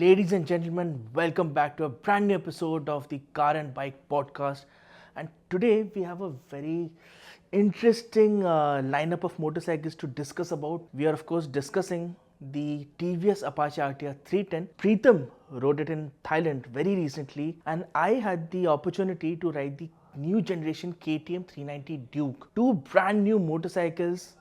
Ladies and gentlemen, welcome back to a brand new episode of the Car and Bike podcast. And today we have a very interesting lineup of motorcycles to discuss about. We are, of course, discussing the TVS Apache RTR 310. Preetam rode it in Thailand very recently, and I had the opportunity to ride the new generation KTM 390 Duke. Two brand new motorcycles,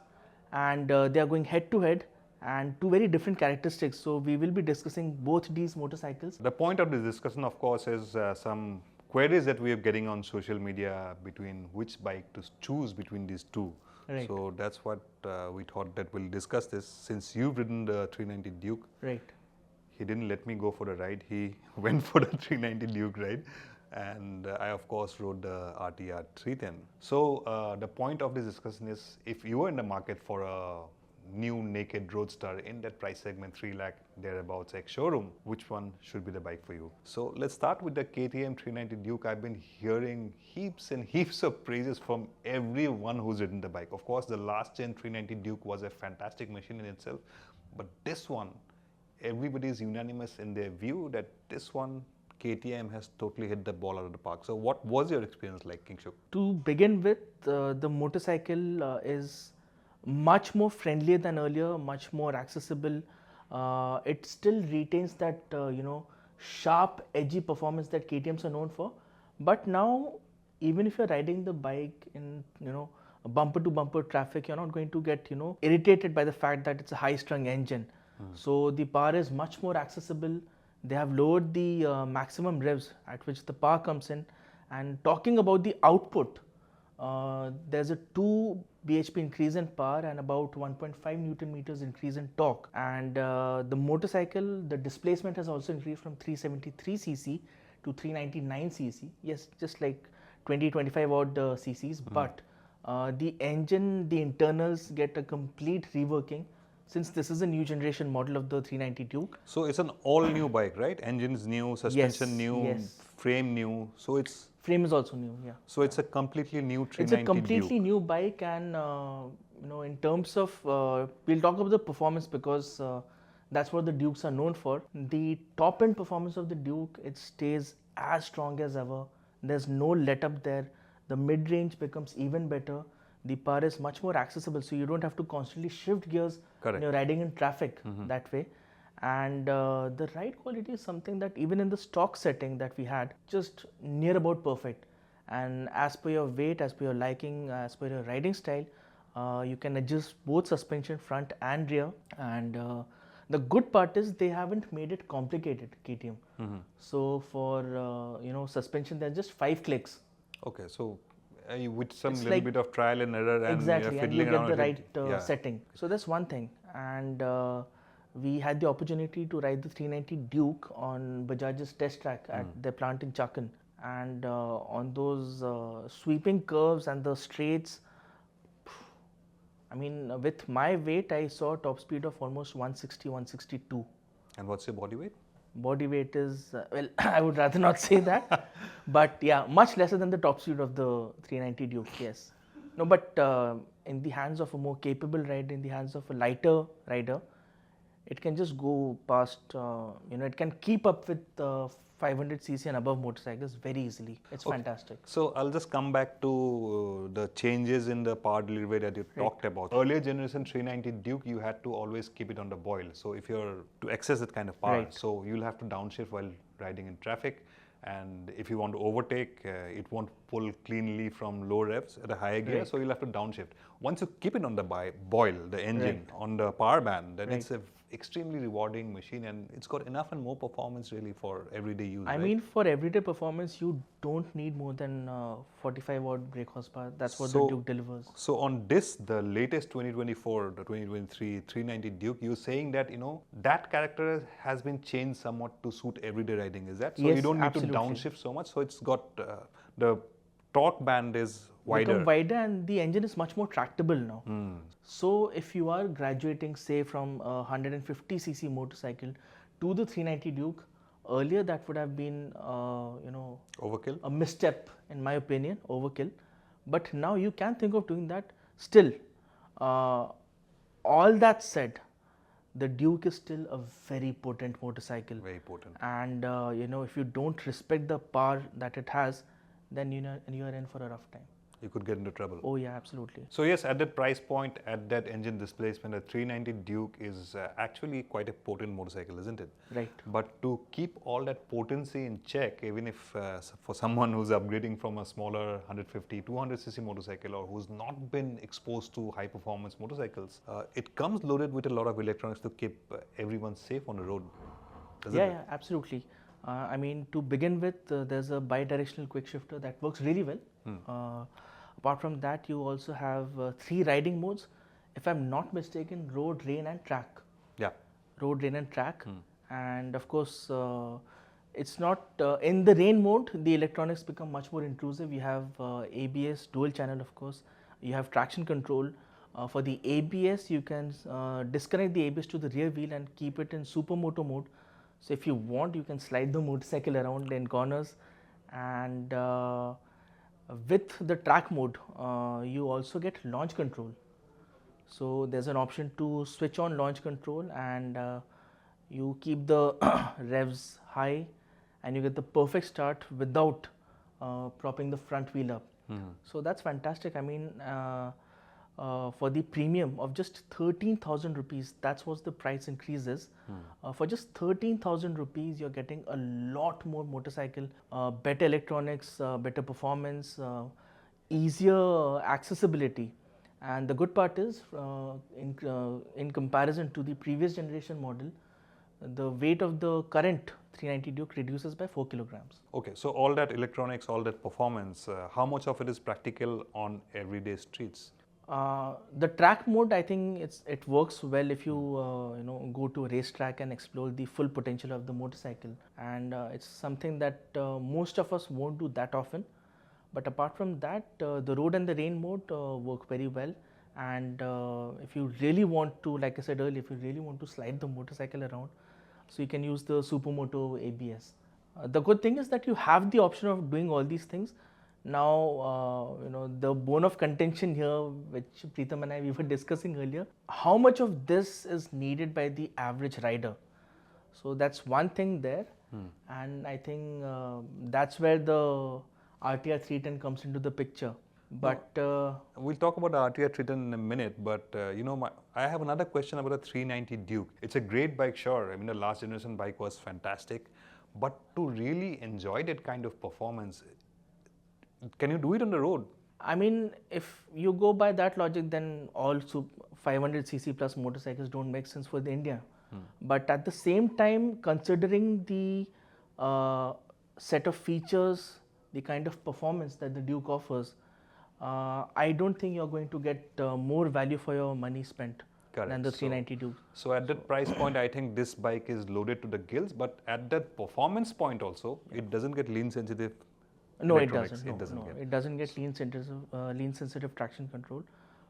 and they are going head to head and two very different characteristics. So we will be discussing both these motorcycles. The point of this discussion, of course, is some queries that we are getting on social media between which bike to choose between these two. Right. So that's what we thought that we'll discuss this. Since you've ridden the 390 Duke, Right. he didn't let me go for the ride. He went for the 390 Duke ride. And I, of course, rode the RTR 310. So the point of this discussion is, if you are in the market for a new naked roadster in that price segment, 3 lakh thereabouts ex-showroom, which one should be the bike for you? So let's start with the KTM 390 Duke. I've been hearing heaps and heaps of praises from everyone who's ridden the bike. Of course, the last gen 390 Duke was a fantastic machine in itself, but this one, everybody is unanimous in their view that this one, KTM has totally hit the ball out of the park. So what was your experience like, Kingshuk? To begin with, the motorcycle is much more friendlier than earlier, much more accessible. It still retains that sharp, edgy performance that KTMs are known for. But now, even if you're riding the bike in bumper to bumper traffic, you're not going to get irritated by the fact that it's a high-strung engine. So the power is much more accessible. They have lowered the maximum revs at which the power comes in. And talking about the output, there's a 2 bhp increase in power and about 1.5 Newton meters increase in torque. And the motorcycle, the displacement has also increased from 373 cc to 399 cc. Yes, just like 20-25 odd cc's. But the engine, the internals get a complete reworking, since this is a new generation model of the 390 Duke. So it's an all new bike, right? Engine's new, suspension new, yes. frame new. So it's Frame is also new, yeah. So it's a completely new 390 It's a completely Duke. new bike, and in terms of we'll talk about the performance, because that's what the Dukes are known for. The top end performance of the Duke, it stays as strong as ever. There's no let up there. The mid range becomes even better. The power is much more accessible, so you don't have to constantly shift gears when you're riding in traffic that way. And the ride quality is something that even in the stock setting that we had, just near about perfect. And as per your weight, as per your liking, as per your riding style, you can adjust both suspension front and rear. And the good part is they haven't made it complicated, KTM. So for suspension, there are just 5 clicks. Okay, so with some It's little like- bit of trial and error, and Exactly, and you fiddling get around the with it. right Yeah. setting. So that's one thing. And we had the opportunity to ride the 390 Duke on Bajaj's test track at their plant in Chakan. And on those sweeping curves and the straights, I mean, with my weight, I saw top speed of almost 160, 162. And what's your body weight? Body weight is, well, I would rather not say that. But yeah, much lesser than the top speed of the 390 Duke, yes. No, but in the hands of a more capable rider, in the hands of a lighter rider, it can just go past, it can keep up with 500cc and above motorcycles very easily. It's fantastic. So I'll just come back to the changes in the power delivery that you talked about. Earlier generation 390 Duke, you had to always keep it on the boil. So if you're to access that kind of power, Right. so you'll have to downshift while riding in traffic. And if you want to overtake, it won't pull cleanly from low revs at a higher gear, Right. so you'll have to downshift. Once you keep it on the boil, the engine, on the power band, then it's a extremely rewarding machine, and it's got enough and more performance really for everyday use. I right? mean, for everyday performance, you don't need more than 45 watt brake horsepower. That's what the So- Duke delivers. So on this, the latest 2024, the 2023 390 Duke, you're saying that, that character has been changed somewhat to suit everyday riding, is that? So you Yes, don't need absolutely. to downshift so much, so it's got, the torque band is wider. Become wider, and the engine is much more tractable now. So if you are graduating, say, from a 150cc motorcycle to the 390 Duke, earlier that would have been, Overkill? a misstep, in my opinion, overkill. But now you can think of doing that. Still, all that said, the Duke is still a very potent motorcycle. Very potent. And if you don't respect the power that it has, then you are in for a rough time. You could get into trouble. Oh yeah, absolutely. So yes, at that price point, at that engine displacement, a 390 Duke is actually quite a potent motorcycle, isn't it? Right. But to keep all that potency in check, even if for someone who's upgrading from a smaller 150, 200cc motorcycle, or who's not been exposed to high performance motorcycles, it comes loaded with a lot of electronics to keep everyone safe on the road. Yeah, absolutely. I mean, to begin with, there's a bi-directional quick shifter that works really well. Apart from that, you also have 3 riding modes. If I'm not mistaken, road, rain and track. Yeah. Road, rain and track. And of course, it's not in the rain mode, the electronics become much more intrusive. You have ABS, dual channel of course. You have traction control. For the ABS, you can disconnect the ABS to the rear wheel and keep it in supermoto mode. So if you want, you can slide the motorcycle around in corners. And with the track mode, you also get launch control. So there's an option to switch on launch control, and you keep the revs high and you get the perfect start without propping the front wheel up. So that's fantastic. I mean, for the premium of just 13,000 rupees, that's what the price increase is. For just 13,000 rupees, you're getting a lot more motorcycle, better electronics, better performance, easier accessibility. And the good part is, in comparison to the previous generation model, the weight of the current 390 Duke reduces by 4 kilograms. Okay, so all that electronics, all that performance, how much of it is practical on everyday streets? The track mode, I think it works well if you go to a racetrack and explore the full potential of the motorcycle, and it's something that most of us won't do that often. But apart from that, the road and the rain mode work very well. And if you really want to, like I said earlier, if you really want to slide the motorcycle around, so you can use the Supermoto ABS. The good thing is that you have the option of doing all these things. Now, the bone of contention here, which Preetam and I we were discussing earlier, how much of this is needed by the average rider? So that's one thing there, and I think that's where the RTR 310 comes into the picture. But we'll talk about the RTR 310 in a minute, but I have another question about the 390 Duke. It's a great bike, sure. I mean, the last generation bike was fantastic, but to really enjoy that kind of performance, can you do it on the road? I mean, if you go by that logic, then all 500cc plus motorcycles don't make sense for the India. But at the same time, considering the set of features, the kind of performance that the Duke offers, I don't think you're going to get more value for your money spent than the 390 Duke. So at that price point, I think this bike is loaded to the gills, but at that performance point also, it doesn't get lean sensitive. No, it doesn't. It doesn't get lean sensitive traction control,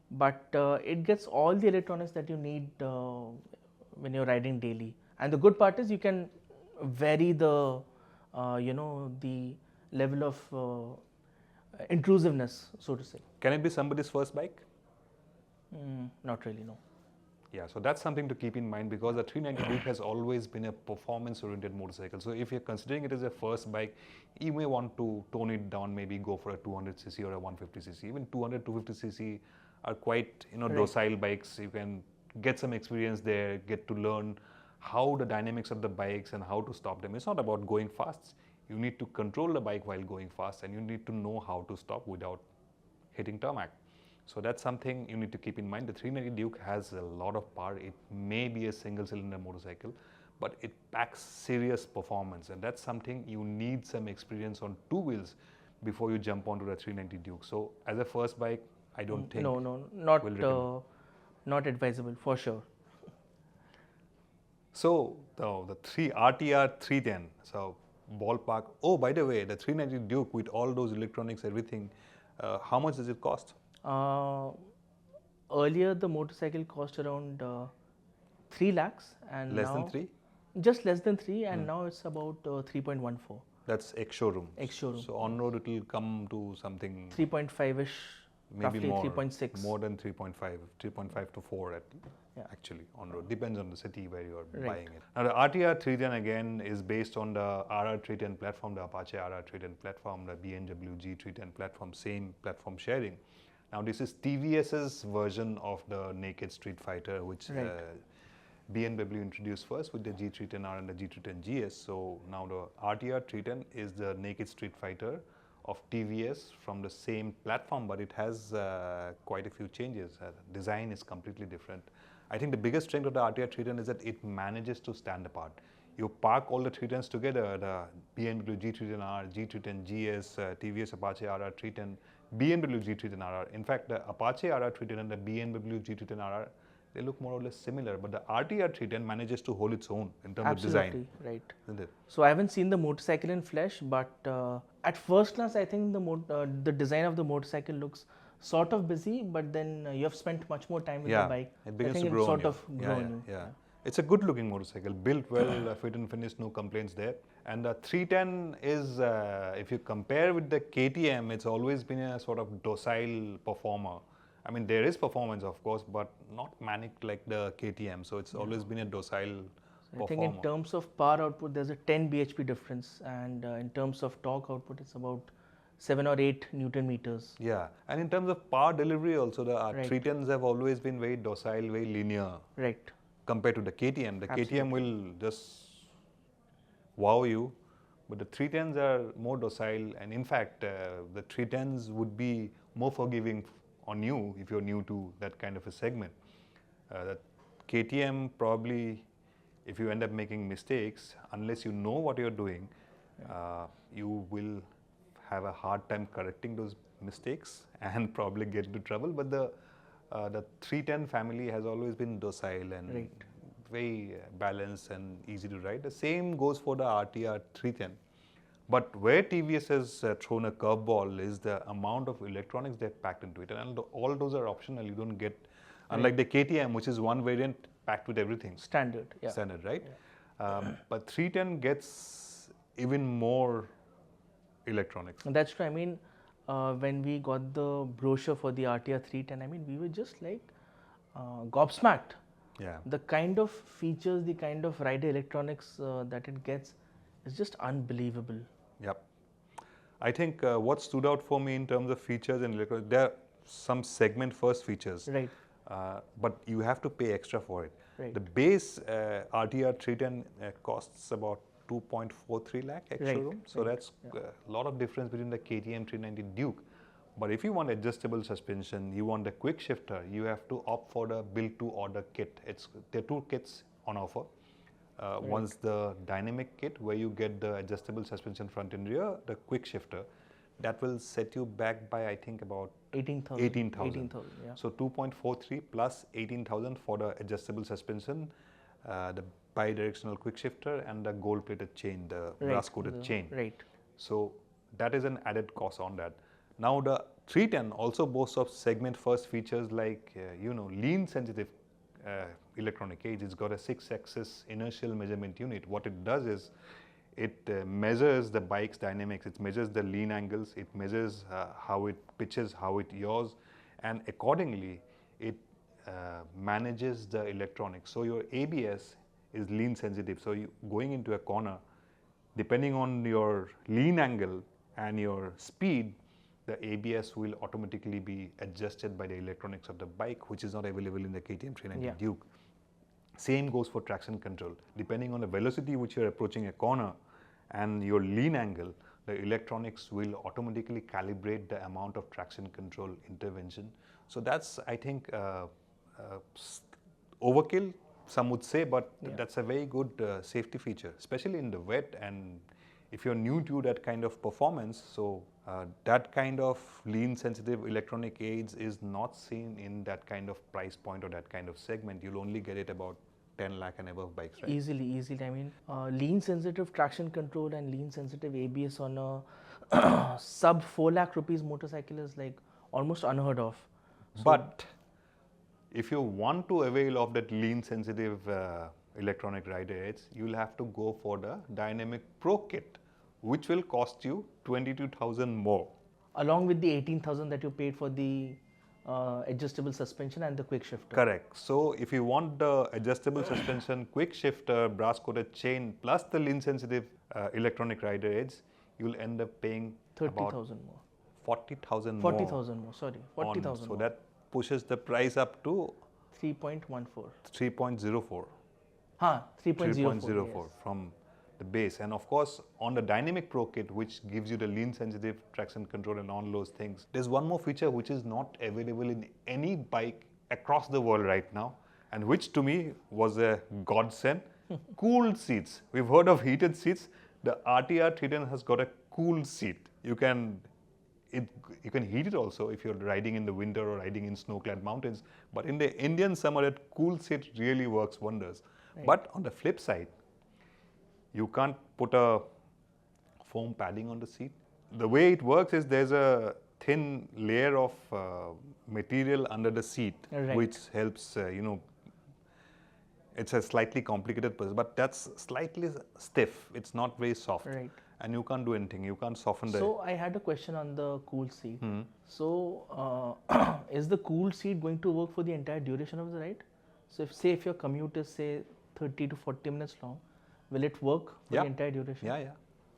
but it gets all the electronics that you need when you're riding daily. And the good part is you can vary the the level of intrusiveness, so to say. Can it be somebody's first bike? Not really, no. Yeah, so that's something to keep in mind, because the 390 Duke has always been a performance-oriented motorcycle. So if you're considering it as a first bike, you may want to tone it down, maybe go for a 200cc or a 150cc. Even 200, 250cc are quite docile bikes. You can get some experience there, get to learn how the dynamics of the bikes and how to stop them. It's not about going fast. You need to control the bike while going fast, and you need to know how to stop without hitting tarmac. So that's something you need to keep in mind. The 390 Duke has a lot of power. It may be a single cylinder motorcycle, but it packs serious performance, and that's something you need some experience on two wheels before you jump onto the 390 Duke. So as a first bike, I don't think not advisable for sure. So the RTR 310, so ballpark. Oh, by the way, the 390 Duke with all those electronics, everything, how much does it cost? Earlier the motorcycle cost around 3 lakhs, and less now than 3? Just less than 3, and now it's about 3.14. That's ex-showroom. Ex-showroom. So on road it will come to something 3.5ish. maybe roughly more, 3.6. more than 3.5 to 4 Yeah. actually on road. Depends on the city where you are Right. buying it. Now the RTR 310 again is based on the RR 310 platform, the Apache RR 310 platform, the BMW G310 platform, same platform sharing. Now this is TVS's version of the naked street fighter, which Right. BMW introduced first with the G310R and the G310GS. So now the RTR 310 is the naked street fighter of TVS from the same platform, but it has quite a few changes. Design is completely different. I think the biggest strength of the RTR 310 is that it manages to stand apart. You park all the 310s together, the BMW G310R, G310GS, TVS Apache RR 310, BMW G310RR. In fact, the Apache RR 310 and the BMW G310RR, they look more or less similar, but the RTR 310 manages to hold its own in terms of design. Absolutely, right. Isn't it? So I haven't seen the motorcycle in flesh, but at first glance, I think the design of the motorcycle looks sort of busy, but then you have spent much more time with the bike. It begins I think to grow it on sort you. of grow on you. Yeah. It's a good looking motorcycle, built well, fit and finish, no complaints there. And the 310 is, if you compare with the KTM, it's always been a sort of docile performer. I mean, there is performance, of course, but not manic like the KTM. So it's always been a docile performer. I think in terms of power output, there's a 10 bhp difference, and in terms of torque output, it's about 7 or 8 Newton meters. Yeah, and in terms of power delivery also, the Right. 310s have always been very docile, very linear. Right. Compared to the KTM. The Absolutely. KTM will just wow you, but the 310s are more docile, and in fact, the 310s would be more forgiving on you if you're new to that kind of a segment. The KTM probably, if you end up making mistakes, unless you know what you're doing, you will have a hard time correcting those mistakes and probably get into trouble. But the 310 family has always been docile and Right. very balanced and easy to ride. The same goes for the RTR 310. But where TVS has thrown a curveball is the amount of electronics they've packed into it. And all those are optional. You don't get, unlike the KTM, which is one variant packed with everything. Standard. Yeah. Standard, right? But 310 gets even more electronics. And that's true. I mean, when we got the brochure for the RTR 310, I mean, we were just like gobsmacked. Yeah. The kind of features, the kind of rider electronics that it gets is just unbelievable. Yep. I think what stood out for me in terms of features and electronics, there are some segment first features. Right. But you have to pay extra for it. Right. The base RTR 310 costs about 2.43 lakh ex-showroom. So that's a lot of difference between the KTM 390 Duke. But if you want adjustable suspension, you want a quick shifter, you have to opt for the build to order kit. There are two kits on offer. One's the dynamic kit where you get the adjustable suspension front and rear, the quick shifter. That will set you back by, I think, about 18,000. 18,000. Yeah. So 2.43 plus 18,000 for the adjustable suspension, the bi-directional quick shifter, and the gold-plated chain, the brass-coated chain. Right. So that is an added cost on that. Now the 310 also boasts of segment-first features like lean-sensitive electronic cage. It's got a 6-axis inertial measurement unit. What it does is it measures the bike's dynamics. It measures the lean angles. It measures how it pitches, how it yaws, and accordingly it manages the electronics. So your ABS is lean sensitive. So you going into a corner, depending on your lean angle and your speed, the ABS will automatically be adjusted by the electronics of the bike, which is not available in the KTM 390 Duke. Same goes for traction control. Depending on the velocity which you're approaching a corner and your lean angle, the electronics will automatically calibrate the amount of traction control intervention. So that's, I think, overkill, some would say, but that's a very good safety feature, especially in the wet. And if you're new to that kind of performance, so that kind of lean sensitive electronic aids is not seen in that kind of price point or that kind of segment. You'll only get it about 10 lakh and above bikes, right? Easily. I mean, lean sensitive traction control and lean sensitive ABS on a sub 4 lakh rupees motorcycle is like almost unheard of. So but if you want to avail of that lean sensitive electronic rider aids, you'll have to go for the Dynamic Pro kit, which will cost you 22,000 more. along with the 18,000 that you paid for the adjustable suspension and the quick shifter. Correct. So if you want the adjustable suspension, quick shifter, brass coated chain, plus the lean sensitive electronic rider aids, you'll end up paying about 30,000 more. 40,000 more. 40,000 more, sorry. 40,000 So more. that pushes the price up to 3.14. 3.04. 3.04. 3.04 Yes. from the base. And of course, on the Dynamic Pro Kit, which gives you the lean sensitive traction control and all those things, there's one more feature which is not available in any bike across the world right now, and which to me was a godsend. Cooled seats. We've heard of heated seats. The RTR 310 has got a cool seat. You can heat it also if you're riding in the winter or riding in snow-clad mountains. But in the Indian summer, that cool seat really works wonders. Right. But on the flip side, you can't put a foam padding on the seat. The way it works is there's a thin layer of material under the seat, Right. which helps, it's a slightly complicated process, but that's slightly stiff. It's not very soft. Right. And you can't do anything. You can't soften the... So I had a question on the cool seat. So is the cool seat going to work for the entire duration of the ride? So if your commute is say 30 to 40 minutes long, will it work for the entire duration? Yeah.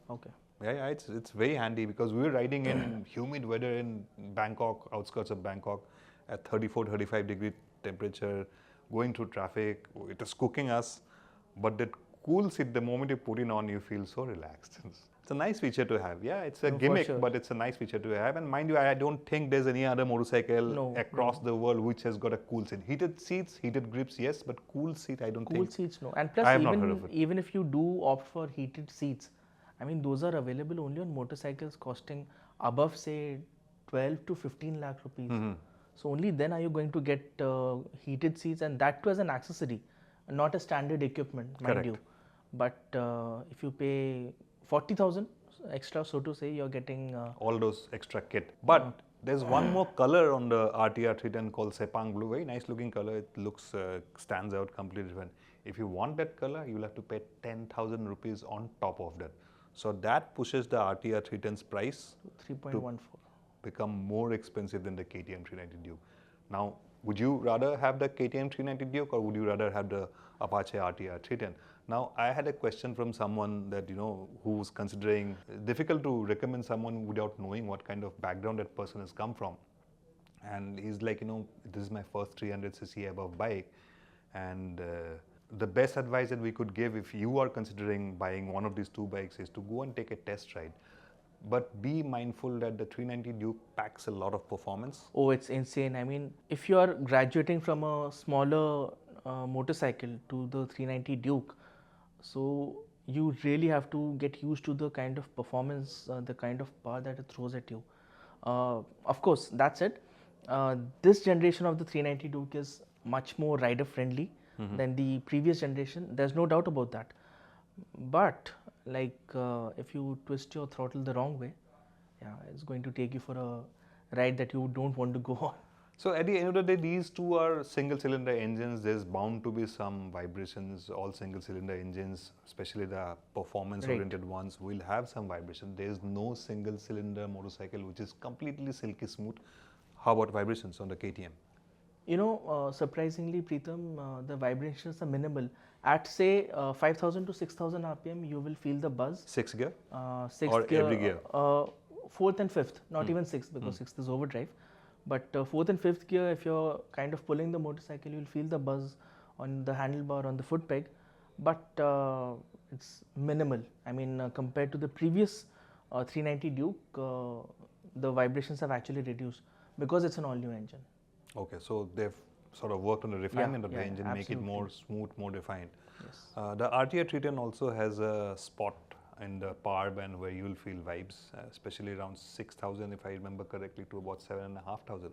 Okay. Yeah, it's very handy because we were riding in humid weather in Bangkok, outskirts of Bangkok, at 34, 35 degree temperature, going through traffic. It was cooking us, but that cool seat, the moment you put it on, you feel so relaxed. It's a nice feature to have. Yeah, it's a gimmick, sure. but it's a nice feature to have. And mind you, I don't think there's any other motorcycle across the world which has got a cool seat. Heated seats, heated grips, yes, but cool seat, I don't think. Cool seats, no. And plus, I have not heard of it. even if you do opt for heated seats, I mean, those are available only on motorcycles costing above, say, 12 to 15 lakh rupees. So only then are you going to get heated seats, and that too as an accessory, not a standard equipment, mind Correct. you. But if you pay 40,000 extra, so to say, you're getting all those extra kit. But there's one more color on the RTR 310 called Sepang Blue. Very nice looking color. It looks, stands out completely different. If you want that color, you'll have to pay 10,000 rupees on top of that. So that pushes the RTR 310's price 3.14. become more expensive than the KTM 390 Duke. Now, would you rather have the KTM 390 Duke or would you rather have the Apache RTR 310? Now, I had a question from someone that, who's considering, difficult to recommend someone without knowing what kind of background that person has come from. And he's like, this is my first 300cc above bike. And the best advice that we could give if you are considering buying one of these two bikes is to go and take a test ride. But be mindful that the 390 Duke packs a lot of performance. Oh, it's insane. I mean, if you are graduating from a smaller motorcycle to the 390 Duke, so you really have to get used to the kind of performance, the kind of power that it throws at you. Of course, that's it. This generation of the 390 Duke is much more rider friendly than the previous generation. There's no doubt about that. But like if you twist your throttle the wrong way, it's going to take you for a ride that you don't want to go on. So at the end of the day, these two are single cylinder engines. There's bound to be some vibrations. All single cylinder engines, especially the performance oriented ones, will have some vibration. There's no single cylinder motorcycle which is completely silky smooth. How about vibrations on the KTM? Surprisingly, Preetam, the vibrations are minimal. At say 5,000 to 6,000 RPM, you will feel the buzz. Sixth gear? Sixth or gear, every gear? Fourth and fifth, not even sixth, because sixth is overdrive. But fourth and fifth gear, if you're kind of pulling the motorcycle, you'll feel the buzz on the handlebar, on the foot peg. But it's minimal. I mean, compared to the previous 390 Duke, the vibrations have actually reduced because it's an all-new engine. Okay, so they've sort of worked on the refinement of the engine, make it more smooth, more refined. Yes. The RTR 310 also has a spot in the power band where you will feel vibes, especially around 6,000, if I remember correctly, to about 7,500.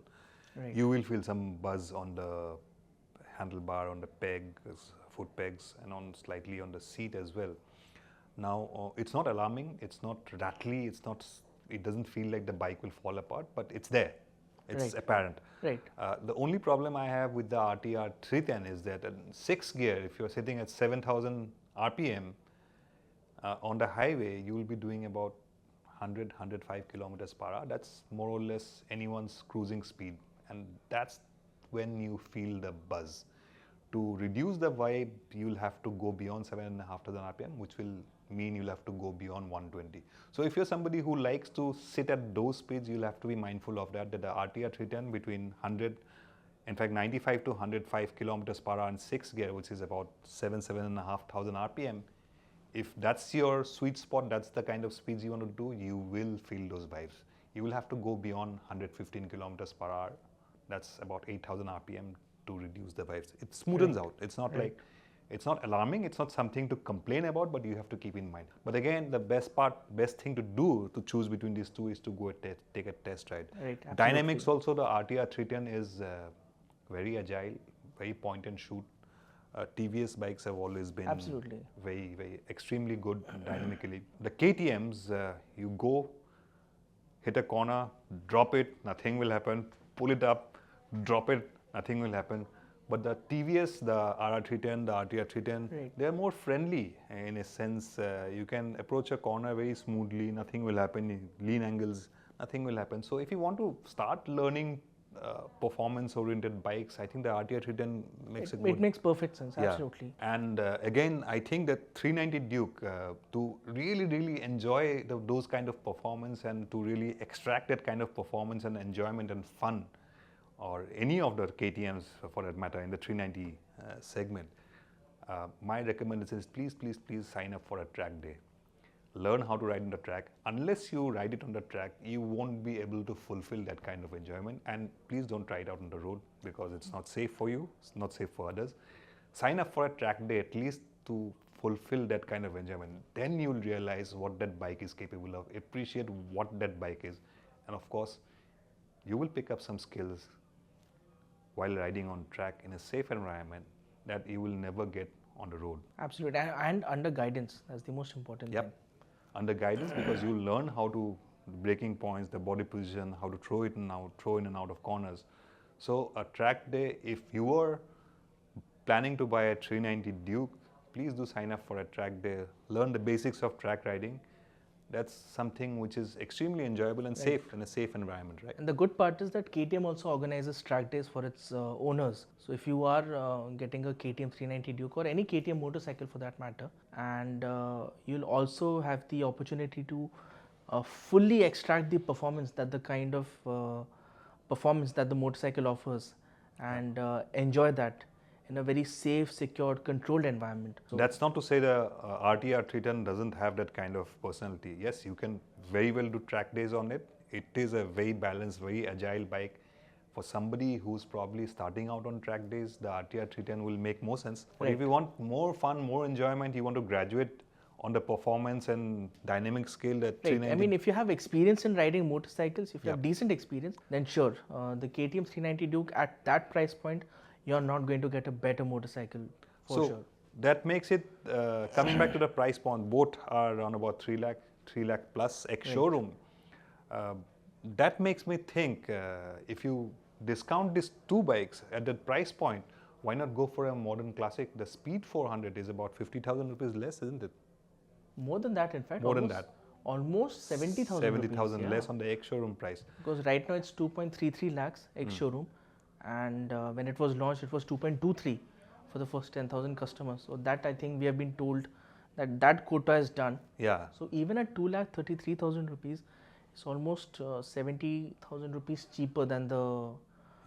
Right. You will feel some buzz on the handlebar, on the pegs, foot pegs, and on slightly on the seat as well. Now, it's not alarming, it's not rattly, it doesn't feel like the bike will fall apart, but it's there. It's apparent. Right. The only problem I have with the RTR 310 is that in sixth gear, if you're sitting at 7,000 RPM on the highway, you will be doing about 100, 105 kilometers per hour. That's more or less anyone's cruising speed and that's when you feel the buzz. To reduce the vibe, you'll have to go beyond 7,500 RPM, which will mean you'll have to go beyond 120. So if you're somebody who likes to sit at those speeds, you'll have to be mindful of that the RTR 310 between 100, in fact 95 to 105 kilometers per hour in 6th gear, which is about 7,500 RPM. If that's your sweet spot, that's the kind of speeds you want to do, you will feel those vibes. You will have to go beyond 115 kilometers per hour. That's about 8,000 RPM to reduce the vibes. It smoothens out. It's not like, it's not alarming. It's not something to complain about, but you have to keep in mind. But again, the best thing to do to choose between these two is to go take a test ride. Right, absolutely. Dynamics also, the RTR 310 is very agile, very point and shoot. TVS bikes have always been very extremely good dynamically. The KTMs, you go, hit a corner, drop it, nothing will happen. Pull it up, drop it, nothing will happen. But the TVS, the RR310, the RTR 310, they are more friendly in a sense. You can approach a corner very smoothly, nothing will happen. Lean angles, nothing will happen. So if you want to start learning performance-oriented bikes, I think the RTR 310 makes it good. It makes perfect sense, absolutely. And again, I think that 390 Duke, to really enjoy those kind of performance and to really extract that kind of performance and enjoyment and fun, or any of the KTMs for that matter in the 390 segment, my recommendation is please sign up for a track day. Learn how to ride on the track. Unless you ride it on the track, you won't be able to fulfill that kind of enjoyment. And please don't try it out on the road because it's not safe for you, it's not safe for others. Sign up for a track day at least to fulfill that kind of enjoyment. Then you'll realize what that bike is capable of, appreciate what that bike is. And of course, you will pick up some skills while riding on track in a safe environment that you will never get on the road. Absolutely, and under guidance, that's the most important thing. Under guidance, because you learn how to braking points, the body position, how to throw in and out of corners. So a track day, if you are planning to buy a 390 Duke, please do sign up for a track day. Learn the basics of track riding. That's something which is extremely enjoyable and safe in a safe environment, right? And the good part is that KTM also organizes track days for its owners. So if you are getting a KTM 390 Duke or any KTM motorcycle for that matter, and you'll also have the opportunity to fully extract the performance that the kind of performance that the motorcycle offers, and enjoy that in a very safe, secure, controlled environment. So that's not to say the RTR 310 doesn't have that kind of personality. Yes, you can very well do track days on it. It is a very balanced, very agile bike. For somebody who's probably starting out on track days, the RTR 310 will make more sense. But if you want more fun, more enjoyment, you want to graduate on the performance and dynamic scale that 390. I mean, if you have experience in riding motorcycles, if you have decent experience, then sure, the KTM 390 Duke at that price point, you're not going to get a better motorcycle for sure. That makes it, coming back to the price point, both are around about 3 lakh plus ex-showroom. That makes me think, if you discount these two bikes at that price point, why not go for a modern classic? The Speed 400 is about 50,000 rupees less, isn't it? More than that, in fact. More than that. Almost 70,000 70,000 less on the ex-showroom price. Because right now it's 2.33 lakhs ex-showroom. And when it was launched, it was 2.23 for the first 10,000 customers. So that I think we have been told that quota is done. Yeah. So even at 2,33,000 rupees, it's almost 70,000 rupees cheaper than the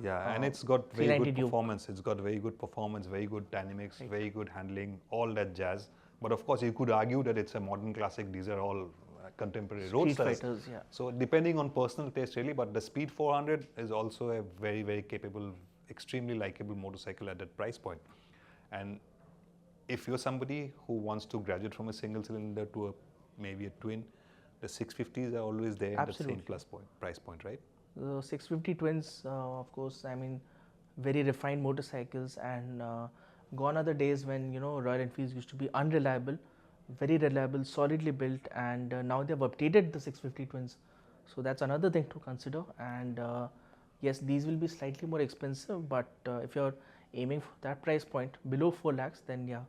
and it's got very good Duke. performance. It's got very good performance, very good dynamics, very good handling, all that jazz. But of course, you could argue that it's a modern classic. These are all contemporary roadsters. So depending on personal taste really, but the Speed 400 is also a very capable, extremely likable motorcycle at that price point. And if you're somebody who wants to graduate from a single cylinder to maybe a twin, the 650s are always there at the same price point, right? The 650 twins, of course, I mean, very refined motorcycles, and gone are the days when, you know, Royal Enfields used to be unreliable. Very reliable, solidly built, and now they have updated the 650 twins. So that's another thing to consider. And yes, these will be slightly more expensive, but if you're aiming for that price point below 4 lakhs, then yeah,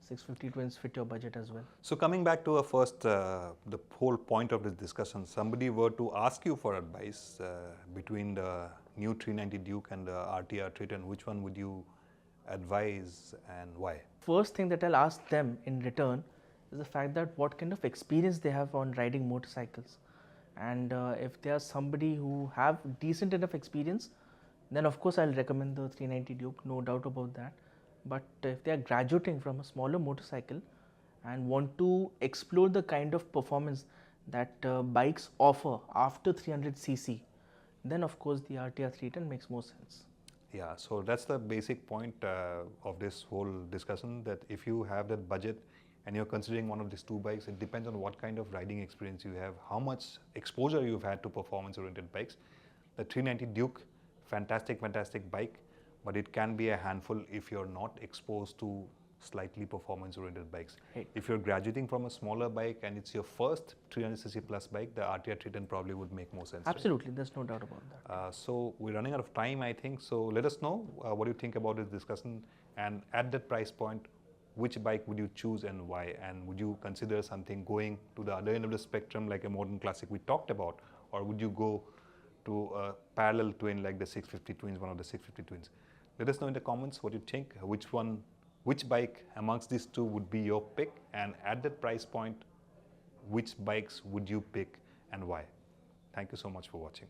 650 twins fit your budget as well. So coming back to our first, the whole point of this discussion, somebody were to ask you for advice between the new 390 Duke and the RTR 310, which one would you advise and why? First thing that I'll ask them in return is the fact that what kind of experience they have on riding motorcycles, and if they are somebody who have decent enough experience, then of course I'll recommend the 390 Duke, no doubt about that. But if they are graduating from a smaller motorcycle and want to explore the kind of performance that bikes offer after 300cc, then of course the RTR 310 makes more sense. Yeah, so that's the basic point of this whole discussion, that if you have that budget and you're considering one of these two bikes, it depends on what kind of riding experience you have, how much exposure you've had to performance-oriented bikes. The 390 Duke, fantastic bike, but it can be a handful if you're not exposed to slightly performance-oriented bikes. Right. If you're graduating from a smaller bike and it's your first 300cc plus bike, the RTR 310 probably would make more sense. Absolutely, right? There's no doubt about that. So we're running out of time, I think. So let us know what you think about this discussion, and at that price point, which bike would you choose and why? And would you consider something going to the other end of the spectrum, like a modern classic we talked about, or would you go to a parallel twin like the 650 twins, one of the 650 twins? Let us know in the comments what you think, which bike amongst these two would be your pick, and at that price point, which bikes would you pick and why? Thank you so much for watching.